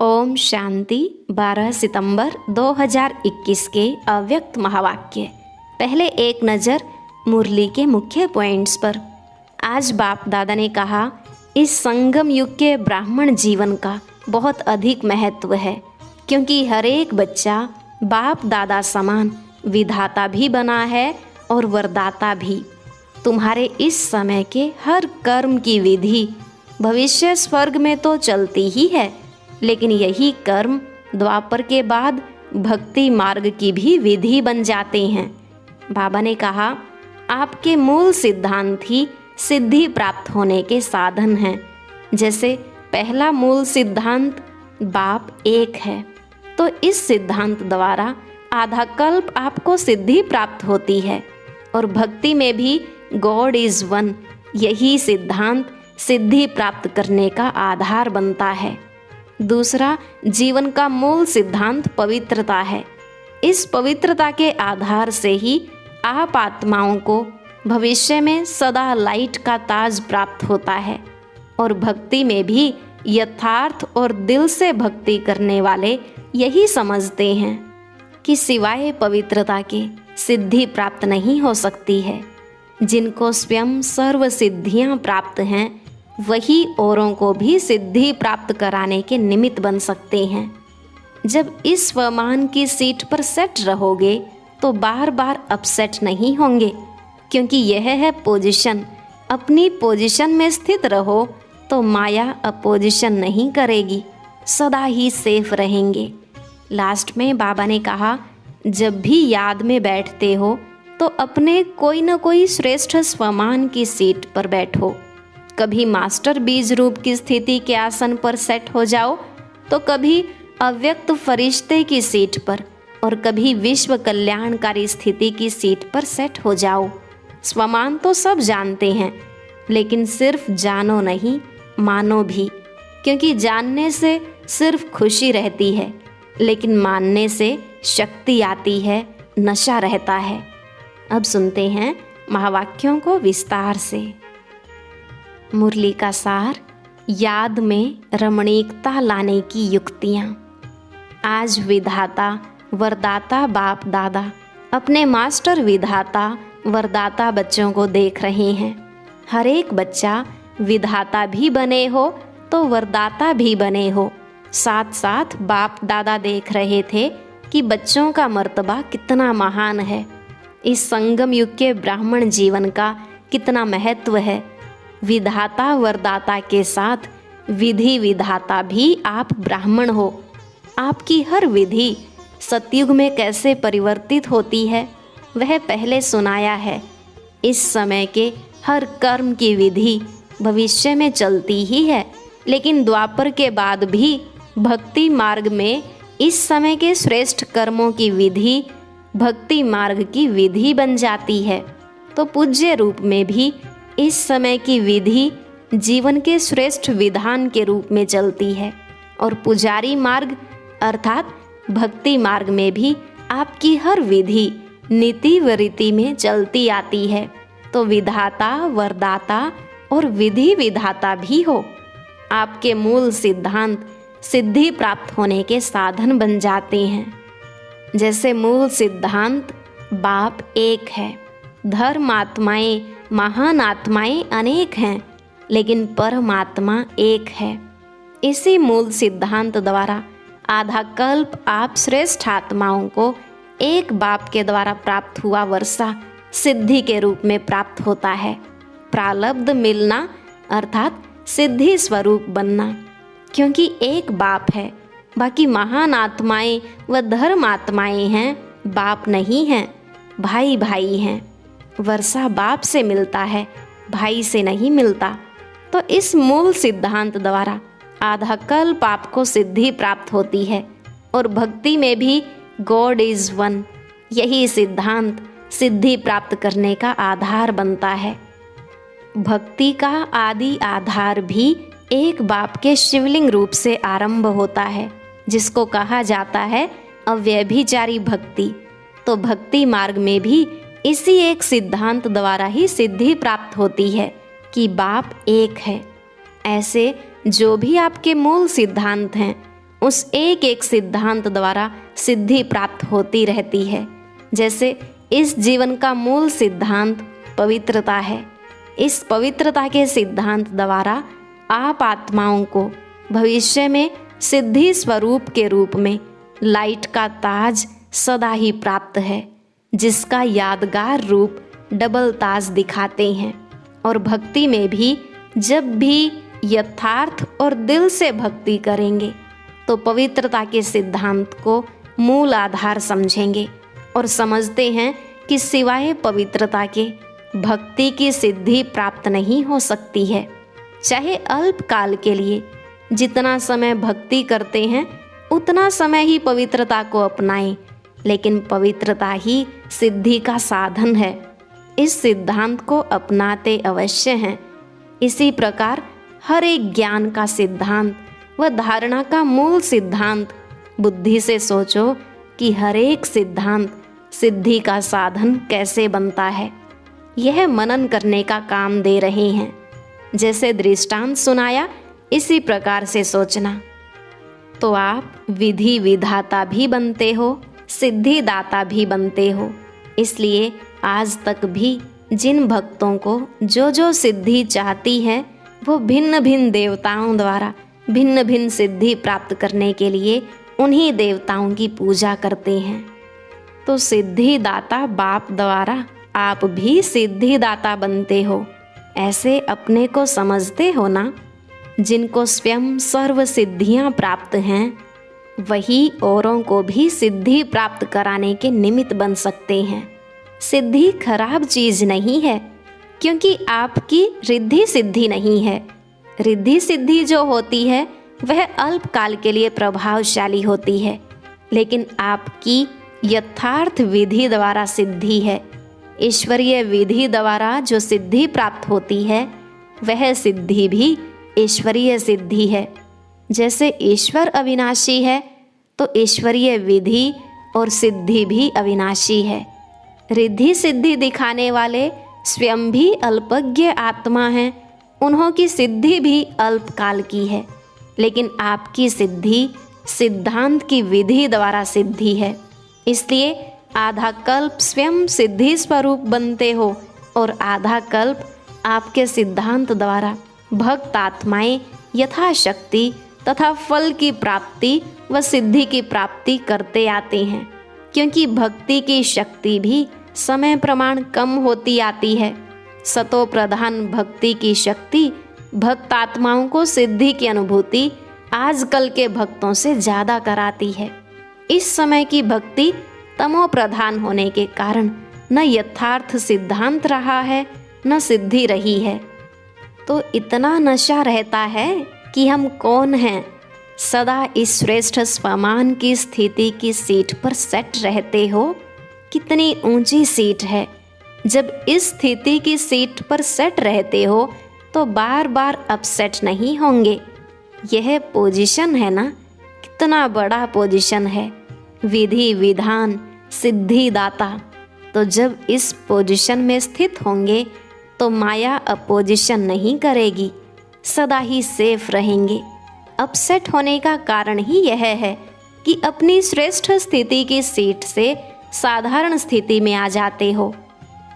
ओम शांति। 12 सितंबर 2021 के अव्यक्त महावाक्य। पहले एक नज़र मुरली के मुख्य पॉइंट्स पर। आज बाप दादा ने कहा, इस संगम युग के ब्राह्मण जीवन का बहुत अधिक महत्व है, क्योंकि हर एक बच्चा बाप दादा समान विधाता भी बना है और वरदाता भी। तुम्हारे इस समय के हर कर्म की विधि भविष्य स्वर्ग में तो चलती ही है, लेकिन यही कर्म द्वापर के बाद भक्ति मार्ग की भी विधि बन जाते हैं। बाबा ने कहा, आपके मूल सिद्धांत ही सिद्धि प्राप्त होने के साधन हैं। जैसे पहला मूल सिद्धांत बाप एक है, तो इस सिद्धांत द्वारा आधा कल्प आपको सिद्धि प्राप्त होती है। और भक्ति में भी गॉड इज़ वन, यही सिद्धांत सिद्धि प्राप्त करने का आधार बनता है। दूसरा जीवन का मूल सिद्धांत पवित्रता है। इस पवित्रता के आधार से ही आप आत्माओं को भविष्य में सदा लाइट का ताज प्राप्त होता है। और भक्ति में भी यथार्थ और दिल से भक्ति करने वाले यही समझते हैं कि सिवाय पवित्रता के सिद्धि प्राप्त नहीं हो सकती है। जिनको स्वयं सर्व सिद्धियां प्राप्त हैं, वही औरों को भी सिद्धि प्राप्त कराने के निमित्त बन सकते हैं। जब इस स्वमान की सीट पर सेट रहोगे तो बार बार अपसेट नहीं होंगे, क्योंकि यह है पोजीशन। अपनी पोजीशन में स्थित रहो तो माया अपोजिशन नहीं करेगी, सदा ही सेफ रहेंगे। लास्ट में बाबा ने कहा, जब भी याद में बैठते हो तो अपने कोई न कोई श्रेष्ठ स्वमान की सीट पर बैठो। कभी मास्टर बीज रूप की स्थिति के आसन पर सेट हो जाओ, तो कभी अव्यक्त फरिश्ते की सीट पर, और कभी विश्व कल्याणकारी स्थिति की सीट पर सेट हो जाओ। स्वमान तो सब जानते हैं, लेकिन सिर्फ जानो नहीं, मानो भी। क्योंकि जानने से सिर्फ खुशी रहती है, लेकिन मानने से शक्ति आती है, नशा रहता है। अब सुनते हैं महावाक्यों को विस्तार से। मुरली का सार, याद में रमणीकता लाने की युक्तियाँ। आज विधाता वरदाता बाप दादा अपने मास्टर विधाता वरदाता बच्चों को देख रहे हैं। हर एक बच्चा विधाता भी बने हो तो वरदाता भी बने हो। साथ साथ बाप दादा देख रहे थे कि बच्चों का मर्तबा कितना महान है। इस संगम युग के ब्राह्मण जीवन का कितना महत्व है। विधाता वरदाता के साथ विधि विधाता भी आप ब्राह्मण हो। आपकी हर विधि सतयुग में कैसे परिवर्तित होती है, वह पहले सुनाया है। इस समय के हर कर्म की विधि भविष्य में चलती ही है, लेकिन द्वापर के बाद भी भक्ति मार्ग में इस समय के श्रेष्ठ कर्मों की विधि भक्ति मार्ग की विधि बन जाती है। तो पूज्य रूप में भी इस समय की विधि जीवन के श्रेष्ठ विधान के रूप में चलती है। और पुजारी मार्ग अर्थात भक्ति मार्ग में भी आपकी हर विधि नीति व रीति में चलती आती है। तो विधाता वरदाता और विधि विधाता भी हो। आपके मूल सिद्धांत सिद्धि प्राप्त होने के साधन बन जाते हैं। जैसे मूल सिद्धांत बाप एक है, धर्मात्माएं महान आत्माएं अनेक हैं, लेकिन परमात्मा एक है। इसी मूल सिद्धांत द्वारा आधा कल्प आप श्रेष्ठ आत्माओं को एक बाप के द्वारा प्राप्त हुआ वर्षा सिद्धि के रूप में प्राप्त होता है। प्रालब्ध मिलना अर्थात सिद्धि स्वरूप बनना, क्योंकि एक बाप है, बाकी महान आत्माएं व धर्म आत्माएं हैं, बाप नहीं हैं, भाई भाई हैं। वर्षा बाप से मिलता है, भाई से नहीं मिलता। तो इस मूल सिद्धांत द्वारा आधा कल्प आपको सिद्धि प्राप्त होती है। और भक्ति में भी गॉड इज़ वन, यही सिद्धांत सिद्धि प्राप्त करने का आधार बनता है। भक्ति का आदि आधार भी एक बाप के शिवलिंग रूप से आरंभ होता है, जिसको कहा जाता है अव्यभिचारी भक्ति। तो भक्ति मार्ग में भी इसी एक सिद्धांत द्वारा ही सिद्धि प्राप्त होती है कि बाप एक है। ऐसे जो भी आपके मूल सिद्धांत हैं उस एक एक सिद्धांत द्वारा सिद्धि प्राप्त होती रहती है। जैसे इस जीवन का मूल सिद्धांत पवित्रता है। इस पवित्रता के सिद्धांत द्वारा आप आत्माओं को भविष्य में सिद्धि स्वरूप के रूप में लाइट का ताज सदा ही प्राप्त है, जिसका यादगार रूप डबल ताज दिखाते हैं। और भक्ति में भी जब भी यथार्थ और दिल से भक्ति करेंगे तो पवित्रता के सिद्धांत को मूल आधार समझेंगे और समझते हैं कि सिवाय पवित्रता के भक्ति की सिद्धि प्राप्त नहीं हो सकती है। चाहे अल्प काल के लिए जितना समय भक्ति करते हैं उतना समय ही पवित्रता को अपनाएं, लेकिन पवित्रता ही सिद्धि का साधन है। इस सिद्धांत को अपनाते अवश्य हैं। इसी प्रकार हर एक ज्ञान का सिद्धांत व धारणा का मूल सिद्धांत बुद्धि से सोचो कि हर एक सिद्धांत सिद्धि का साधन कैसे बनता है। यह मनन करने का काम दे रहे हैं। जैसे दृष्टांत सुनाया इसी प्रकार से सोचना, तो आप विधि विधाता भी बनते हो, सिद्धिदाता भी बनते हो। इसलिए आज तक भी जिन भक्तों को जो जो सिद्धि चाहती है वो भिन्न भिन्न देवताओं द्वारा भिन्न भिन्न सिद्धि प्राप्त करने के लिए उन्हीं देवताओं की पूजा करते हैं। तो सिद्धिदाता बाप द्वारा आप भी सिद्धिदाता बनते हो, ऐसे अपने को समझते हो ना। जिनको स्वयं सर्व सिद्धियां प्राप्त हैं वही औरों को भी सिद्धि प्राप्त कराने के निमित्त बन सकते हैं। सिद्धि खराब चीज नहीं है, क्योंकि आपकी रिद्धि सिद्धि नहीं है। रिद्धि सिद्धि जो होती है वह अल्प काल के लिए प्रभावशाली होती है, लेकिन आपकी यथार्थ विधि द्वारा सिद्धि है। ईश्वरीय विधि द्वारा जो सिद्धि प्राप्त होती है वह सिद्धि भी ईश्वरीय सिद्धि है। जैसे ईश्वर अविनाशी है तो ईश्वरीय विधि और सिद्धि भी अविनाशी है। रिद्धि सिद्धि दिखाने वाले स्वयं भी अल्पज्ञ आत्मा हैं, उन्हों की सिद्धि भी अल्पकाल की है, लेकिन आपकी सिद्धि सिद्धांत की विधि द्वारा सिद्धि है। इसलिए आधा कल्प स्वयं सिद्धि स्वरूप बनते हो और आधा कल्प आपके सिद्धांत द्वारा भक्त आत्माएं यथाशक्ति तथा फल की प्राप्ति व सिद्धि की प्राप्ति करते आते हैं, क्योंकि भक्ति की शक्ति भी समय प्रमाण कम होती आती है। सतो प्रधान भक्ति की शक्ति भक्त आत्माओं को सिद्धि की अनुभूति आजकल के भक्तों से ज़्यादा कराती है। इस समय की भक्ति तमो प्रधान होने के कारण न यथार्थ सिद्धांत रहा है न सिद्धि रही है। तो इतना नशा रहता है कि हम कौन हैं, सदा इस श्रेष्ठ स्वमान की स्थिति की सीट पर सेट रहते हो। कितनी ऊंची सीट है। जब इस स्थिति की सीट पर सेट रहते हो तो बार बार अपसेट नहीं होंगे। यह पोजीशन है ना, कितना बड़ा पोजीशन है, विधि विधान सिद्धिदाता। तो जब इस पोजीशन में स्थित होंगे तो माया अपोजिशन नहीं करेगी, सदा ही सेफ रहेंगे। अपसेट होने का कारण ही यह है कि अपनी श्रेष्ठ स्थिति की सीट से साधारण स्थिति में आ जाते हो।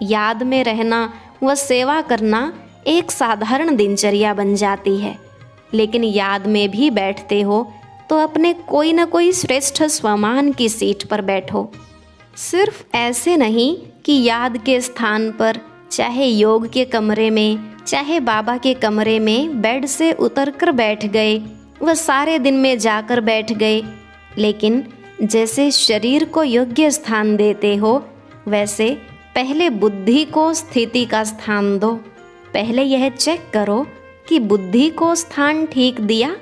याद में रहना व सेवा करना एक साधारण दिनचर्या बन जाती है, लेकिन याद में भी बैठते हो तो अपने कोई न कोई श्रेष्ठ स्वमान की सीट पर बैठो। सिर्फ ऐसे नहीं कि याद के स्थान पर, चाहे योग के कमरे में चाहे बाबा के कमरे में बेड से उतरकर बैठ गए व सारे दिन में जाकर बैठ गए, लेकिन जैसे शरीर को योग्य स्थान देते हो वैसे पहले बुद्धि को स्थिति का स्थान दो। पहले यह चेक करो कि बुद्धि को स्थान ठीक दिया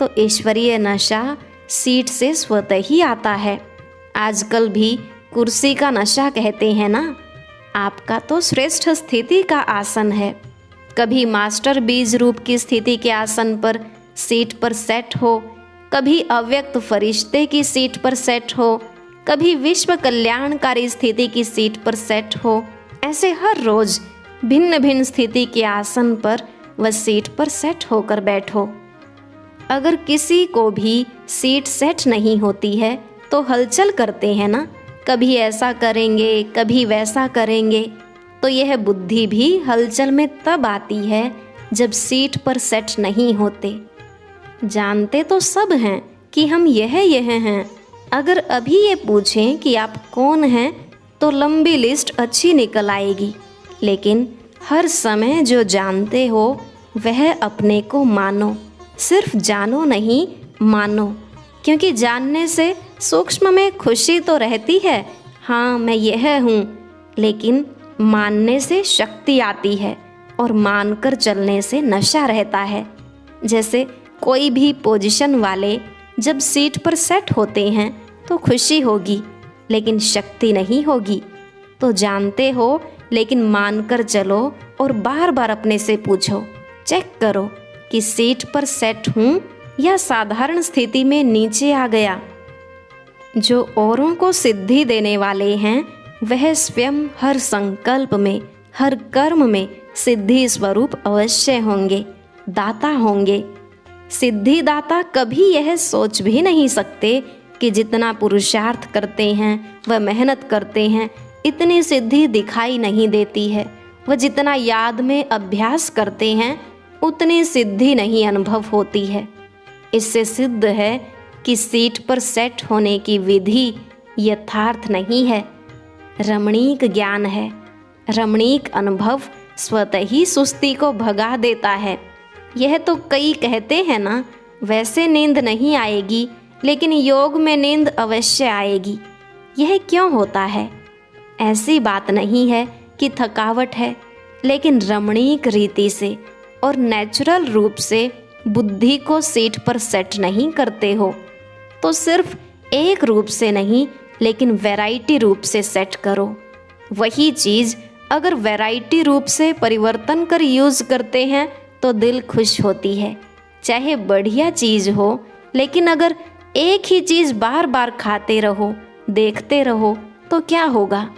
तो ईश्वरीय नशा सीट से स्वतः ही आता है। आजकल भी कुर्सी का नशा कहते हैं ना। आपका तो श्रेष्ठ स्थिति का आसन है। कभी मास्टर बीज रूप की स्थिति के आसन पर सीट पर सेट हो, कभी अव्यक्त फरिश्ते की सीट पर सेट हो, कभी विश्व कल्याणकारी स्थिति की सीट पर सेट हो। ऐसे हर रोज भिन्न भिन्न स्थिति के आसन पर व सीट पर सेट होकर बैठो। अगर किसी को भी सीट सेट नहीं होती है तो हलचल करते हैं ना, कभी ऐसा करेंगे कभी वैसा करेंगे। तो यह बुद्धि भी हलचल में तब आती है जब सीट पर सेट नहीं होते। जानते तो सब हैं कि हम यह हैं। अगर अभी ये पूछें कि आप कौन हैं तो लंबी लिस्ट अच्छी निकल आएगी। लेकिन हर समय जो जानते हो वह अपने को मानो, सिर्फ जानो नहीं मानो, क्योंकि जानने से सूक्ष्म में खुशी तो रहती है, हाँ मैं यह हूँ, लेकिन मानने से शक्ति आती है और मानकर चलने से नशा रहता है। जैसे कोई भी पोजीशन वाले जब सीट पर सेट होते हैं तो खुशी होगी लेकिन शक्ति नहीं होगी। तो जानते हो लेकिन मानकर चलो और बार बार अपने से पूछो, चेक करो कि सीट पर सेट हूँ या साधारण स्थिति में नीचे आ गया। जो औरों को सिद्धि देने वाले हैं वह स्वयं हर संकल्प में, हर कर्म में सिद्धि स्वरूप अवश्य होंगे, दाता होंगे। सिद्धिदाता कभी यह सोच भी नहीं सकते कि जितना पुरुषार्थ करते हैं वह मेहनत करते हैं इतनी सिद्धि दिखाई नहीं देती है। वह जितना याद में अभ्यास करते हैं उतनी सिद्धि नहीं अनुभव होती है। इससे सिद्ध है कि सीट पर सेट होने की विधि यथार्थ नहीं है, रमणीक ज्ञान है। रमणीक अनुभव स्वतः ही सुस्ती को भगा देता है। यह तो कई कहते हैं ना, वैसे नींद नहीं आएगी लेकिन योग में नींद अवश्य आएगी। यह क्यों होता है? ऐसी बात नहीं है कि थकावट है, लेकिन रमणीक रीति से और नेचुरल रूप से बुद्धि को सीट पर सेट नहीं करते हो तो सिर्फ एक रूप से नहीं लेकिन वैरायटी रूप से सेट करो। वही चीज़ अगर वैरायटी रूप से परिवर्तन कर यूज़ करते हैं तो दिल खुश होती है। चाहे बढ़िया चीज़ हो, लेकिन अगर एक ही चीज़ बार बार खाते रहो, देखते रहो तो क्या होगा?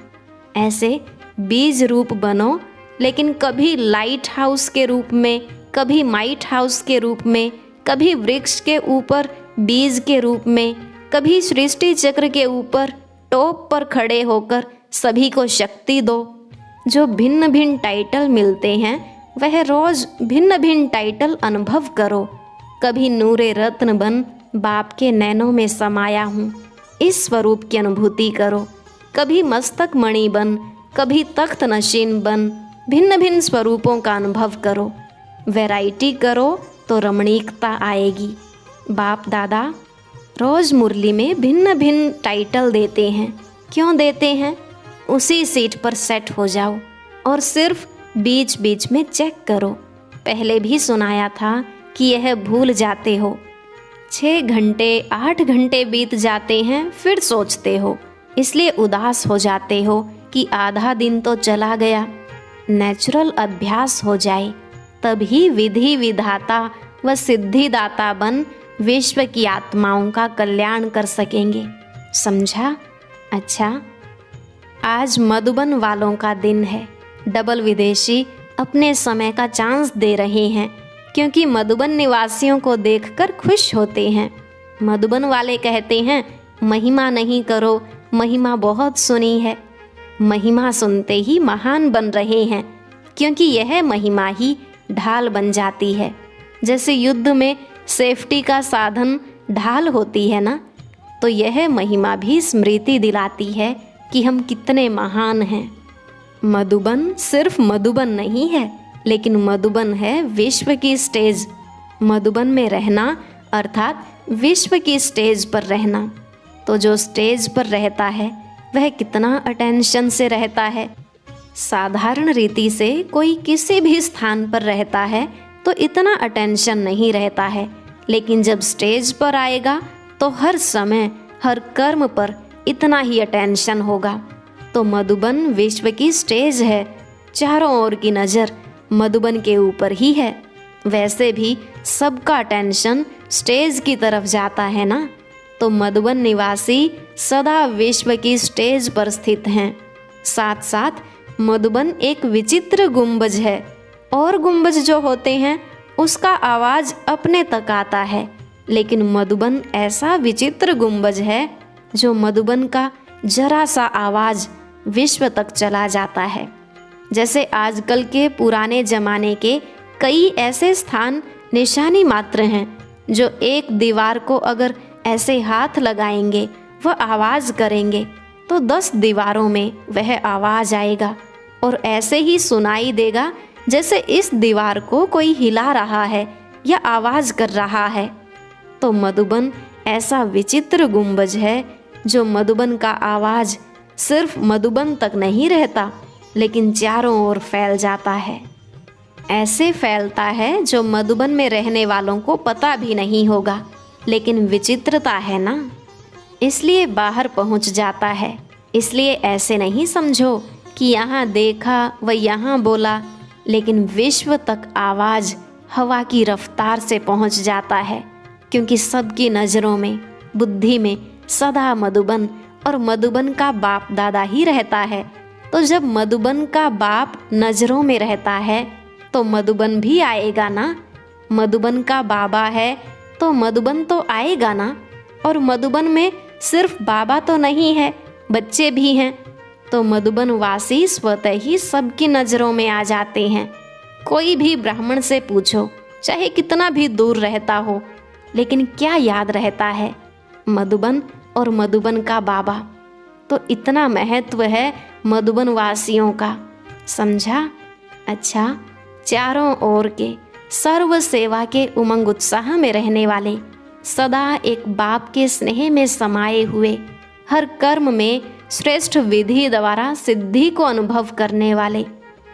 ऐसे बीज रूप बनो, लेकिन कभी लाइट हाउस के रूप में, कभी माइट हाउस के रूप में, कभी वृक्ष के ऊपर बीज के रूप में, कभी सृष्टि चक्र के ऊपर टॉप पर खड़े होकर सभी को शक्ति दो। जो भिन्न भिन्न टाइटल मिलते हैं वह रोज भिन्न भिन्न टाइटल अनुभव करो। कभी नूरे रत्न बन बाप के नैनों में समाया हूँ, इस स्वरूप की अनुभूति करो। कभी मस्तक मणि बन, कभी तख्त नशीन बन, भिन्न भिन्न स्वरूपों का अनुभव करो। वैरायटी करो तो रमणीकता आएगी। बाप दादा रोज मुरली में भिन्न भिन्न टाइटल देते हैं। क्यों देते हैं? उसी सीट पर सेट हो जाओ और सिर्फ बीच बीच में चेक करो। पहले भी सुनाया था कि यह भूल जाते हो। 6 घंटे 8 घंटे बीत जाते हैं फिर सोचते हो, इसलिए उदास हो जाते हो कि आधा दिन तो चला गया। नेचुरल अभ्यास हो जाए तभी विधि विधाता व सिद्धिदाता बन विश्व की आत्माओं का कल्याण कर सकेंगे। समझा? अच्छा, आज मधुबन वालों का दिन है। डबल विदेशी अपने समय का चांस दे रहे हैं क्योंकि मधुबन निवासियों को देखकर खुश होते हैं। मधुबन वाले कहते हैं महिमा नहीं करो, महिमा बहुत सुनी है। महिमा सुनते ही महान बन रहे हैं क्योंकि यह महिमा ही ढाल बन जाती है। जैसे युद्ध में सेफ्टी का साधन ढाल होती है ना, तो यह महिमा भी स्मृति दिलाती है कि हम कितने महान हैं। मधुबन सिर्फ मधुबन नहीं है, लेकिन मधुबन है विश्व की स्टेज। मधुबन में रहना अर्थात विश्व की स्टेज पर रहना। तो जो स्टेज पर रहता है वह कितना अटेंशन से रहता है। साधारण रीति से कोई किसी भी स्थान पर रहता है तो इतना अटेंशन नहीं रहता है, लेकिन जब स्टेज पर आएगा तो हर समय हर कर्म पर इतना ही अटेंशन होगा। तो मधुबन विश्व की स्टेज है, चारों ओर की नज़र मधुबन के ऊपर ही है। वैसे भी सबका अटेंशन स्टेज की तरफ जाता है ना, तो मधुबन निवासी सदा विश्व की स्टेज पर स्थित हैं। साथ साथ मधुबन एक विचित्र गुंबज है, और गुंबज जो होते हैं उसका आवाज़ अपने तक आता है, लेकिन मधुबन ऐसा विचित्र गुंबज है जो मधुबन का जरा सा आवाज़ विश्व तक चला जाता है। जैसे आजकल के पुराने ज़माने के कई ऐसे स्थान निशानी मात्र हैं जो एक दीवार को अगर ऐसे हाथ लगाएंगे वह आवाज़ करेंगे तो 10 दीवारों में वह आवाज़ आएगा और ऐसे ही सुनाई देगा जैसे इस दीवार को कोई हिला रहा है या आवाज़ कर रहा है। तो मधुबन ऐसा विचित्र गुंबज है जो मधुबन का आवाज़ सिर्फ मधुबन तक नहीं रहता लेकिन चारों ओर फैल जाता है। ऐसे फैलता है जो मधुबन में रहने वालों को पता भी नहीं होगा, लेकिन विचित्रता है ना, इसलिए बाहर पहुंच जाता है। इसलिए ऐसे नहीं समझो कि यहाँ देखा व यहाँ बोला, लेकिन विश्व तक आवाज़ हवा की रफ्तार से पहुंच जाता है, क्योंकि सबकी नज़रों में, बुद्धि में सदा मधुबन और मधुबन का बाप दादा ही रहता है। तो जब मधुबन का बाप नज़रों में रहता है तो मधुबन भी आएगा ना। मधुबन का बाबा है तो मधुबन तो आएगा ना। और मधुबन में सिर्फ बाबा तो नहीं है, बच्चे भी हैं, तो मधुबन वासी स्वतः ही सबकी नज़रों में आ जाते हैं। कोई भी ब्राह्मण से पूछो, चाहे कितना भी दूर रहता हो, लेकिन क्या याद रहता है? मधुबन और मधुबन का बाबा। तो इतना महत्व है मधुबन वासियों का, समझा? अच्छा, चारों ओर के सर्व सेवा के उमंग उत्साह में रहने वाले, सदा एक बाप के स्नेह में समाये हुए, हर कर्म में श्रेष्ठ विधि द्वारा सिद्धि को अनुभव करने वाले,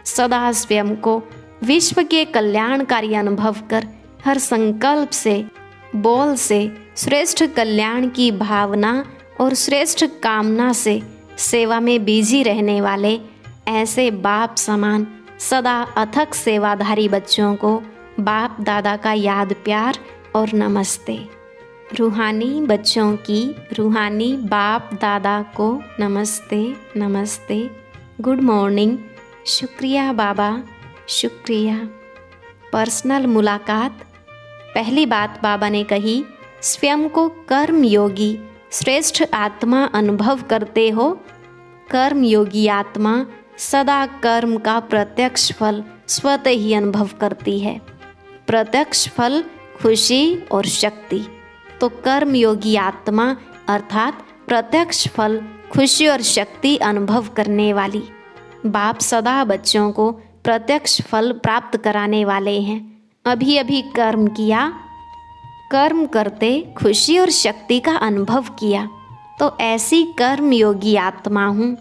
सदा स्वयं को विश्व के कल्याणकारी अनुभव कर हर संकल्प से, बोल से श्रेष्ठ कल्याण की भावना और श्रेष्ठ कामना से सेवा में बिजी रहने वाले ऐसे बाप समान सदा अथक सेवाधारी बच्चों को बाप दादा का याद प्यार और नमस्ते। रूहानी बच्चों की रूहानी बाप दादा को नमस्ते नमस्ते, गुड मॉर्निंग, शुक्रिया बाबा, शुक्रिया। पर्सनल मुलाकात। पहली बात बाबा ने कही, स्वयं को कर्म योगी श्रेष्ठ आत्मा अनुभव करते हो। कर्म योगी आत्मा सदा कर्म का प्रत्यक्ष फल स्वतः ही अनुभव करती है। प्रत्यक्ष फल खुशी और शक्ति। तो कर्म योगी आत्मा अर्थात प्रत्यक्ष फल खुशी और शक्ति अनुभव करने वाली बाप सदा बच्चों को प्रत्यक्ष फल प्राप्त कराने वाले हैं। अभी अभी कर्म किया, कर्म करते खुशी और शक्ति का अनुभव किया, तो ऐसी कर्म योगी आत्मा हूँ।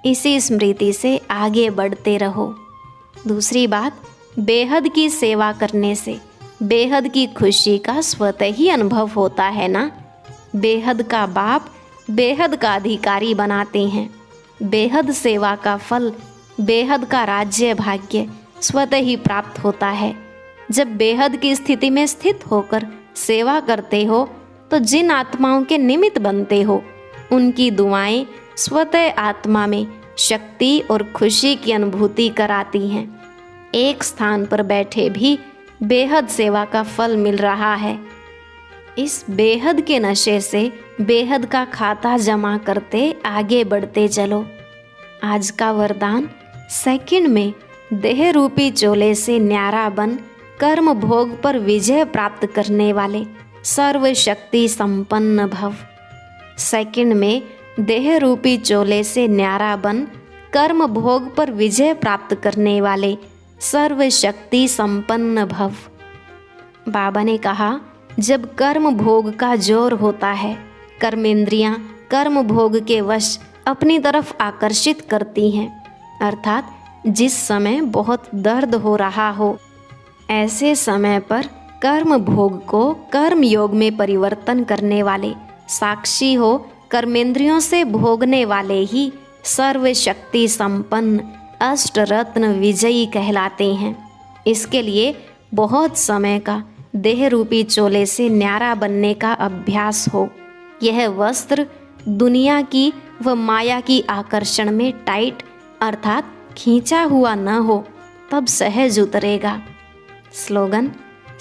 इसी स्मृति से आगे बढ़ते रहो। दूसरी बात, बेहद की सेवा करने से बेहद की खुशी का स्वतः ही अनुभव होता है ना। बेहद का बाप बेहद का अधिकारी बनाते हैं। बेहद सेवा का फल, बेहद का राज्य भाग्य स्वतः ही प्राप्त होता है। जब बेहद की स्थिति में स्थित होकर सेवा करते हो तो जिन आत्माओं के निमित्त बनते हो उनकी दुआएं स्वतः आत्मा में शक्ति और खुशी की अनुभूति कराती हैं। एक स्थान पर बैठे भी बेहद सेवा का फल मिल रहा है। इस बेहद के नशे से बेहद का खाता जमा करते आगे बढ़ते चलो। आज का वरदान, सेकंड में देह रूपी चोले से न्यारा बन कर्म भोग पर विजय प्राप्त करने वाले सर्वशक्ति संपन्न भव। सेकंड में देह रूपी चोले से न्यारा बन कर्म भोग पर विजय प्राप्त करने वाले सर्वशक्ति संपन्न भव। बाबा ने कहा, जब कर्म भोग का जोर होता है, कर्मेंद्रियां कर्म भोग के वश अपनी तरफ आकर्षित करती हैं, अर्थात जिस समय बहुत दर्द हो रहा हो, ऐसे समय पर कर्म भोग को कर्म योग में परिवर्तन करने वाले, साक्षी हो कर्मेंद्रियों से भोगने वाले ही सर्वशक्ति संपन्न अष्टरत्न विजयी कहलाते हैं। इसके लिए बहुत समय का देह रूपी चोले से न्यारा बनने का अभ्यास हो। यह वस्त्र दुनिया की व माया की आकर्षण में टाइट अर्थात खींचा हुआ न हो, तब सहज उतरेगा। स्लोगन,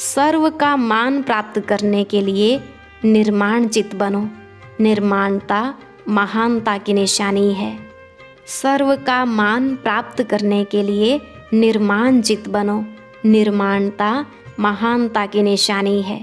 सर्व का मान प्राप्त करने के लिए निर्माण चित्त बनो। निर्माणता महानता की निशानी है। सर्व का मान प्राप्त करने के लिए निर्माण चित्त बनो। निर्माणता महानता की निशानी है।